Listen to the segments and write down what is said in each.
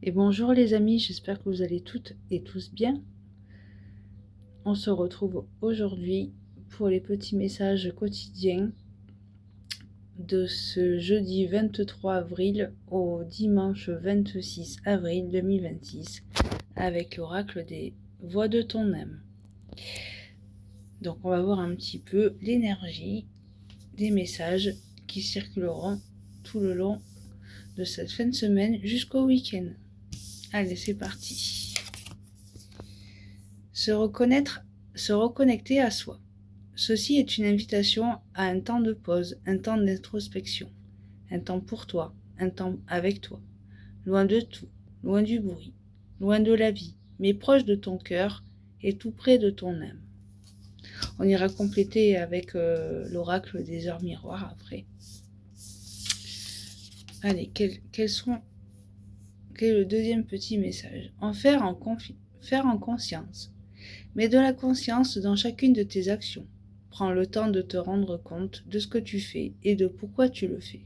Et bonjour les amis, j'espère que vous allez toutes et tous bien. On se retrouve aujourd'hui pour les petits messages quotidiens de ce jeudi 23 avril au dimanche 26 avril 2026 avec l'oracle des voix de ton âme. Donc on va voir un petit peu l'énergie des messages qui circuleront tout le long de cette fin de semaine jusqu'au week-end. Allez, c'est parti. Se reconnecter à soi. Ceci est une invitation à un temps de pause, un temps d'introspection, un temps pour toi, un temps avec toi, loin de tout, loin du bruit, loin de la vie, mais proche de ton cœur et tout près de ton âme. On ira compléter avec l'oracle des heures miroirs après. Allez, quel est le deuxième petit message? Faire en conscience. Mets de la conscience dans chacune de tes actions. Prends le temps de te rendre compte de ce que tu fais et de pourquoi tu le fais.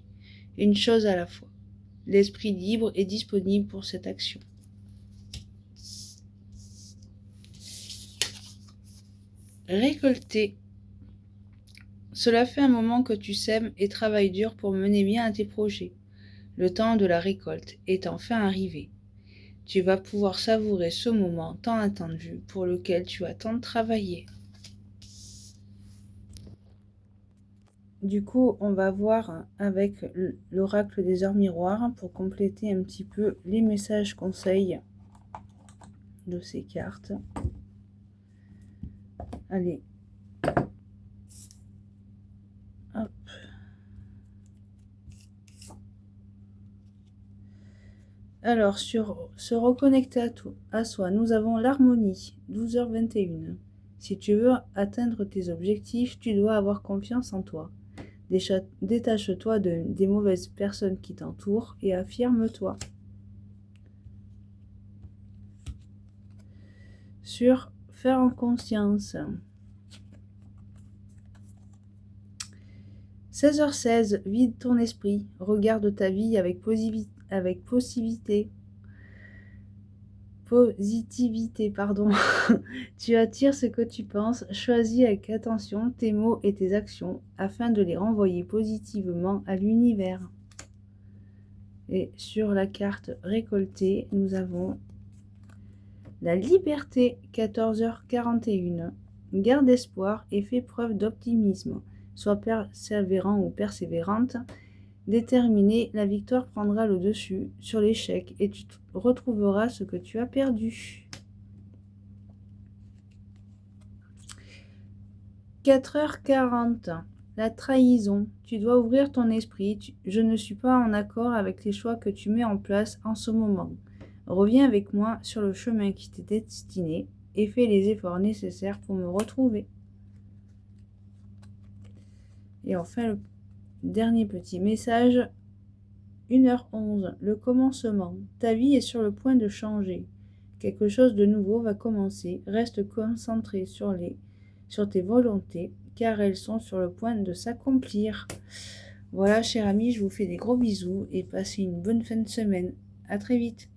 Une chose à la fois. L'esprit libre est disponible pour cette action. Récolter. Cela fait un moment que tu sèmes et travailles dur pour mener bien à tes projets. Le temps de la récolte est enfin arrivé. Tu vas pouvoir savourer ce moment tant attendu pour lequel tu as tant travaillé. Du coup, on va voir avec l'oracle des heures miroirs pour compléter un petit peu les messages conseils de ces cartes. Allez. Hop. Alors, sur se reconnecter à soi, nous avons l'harmonie, 12h21. Si tu veux atteindre tes objectifs, tu dois avoir confiance en toi. Détache-toi des mauvaises personnes qui t'entourent et affirme-toi. Sur faire en conscience. 16h16, vide ton esprit, regarde ta vie avec positivité. Tu attires ce que tu penses, choisis avec attention tes mots et tes actions afin de les renvoyer positivement à l'univers. Et sur la carte récoltée, nous avons la liberté, 14h41. Garde espoir et fais preuve d'optimisme. Sois persévérant ou persévérante. Déterminé, la victoire prendra le dessus sur l'échec et tu retrouveras ce que tu as perdu. 4h40. La trahison. Tu dois ouvrir ton esprit. Je ne suis pas en accord avec les choix que tu mets en place en ce moment. Reviens avec moi sur le chemin qui t'était destiné et fais les efforts nécessaires pour me retrouver. Et enfin, le dernier petit message. 1h11. Le commencement. Ta vie est sur le point de changer. Quelque chose de nouveau va commencer. Reste concentré sur tes volontés, car elles sont sur le point de s'accomplir. Voilà, chers amis, je vous fais des gros bisous et passez une bonne fin de semaine. À très vite.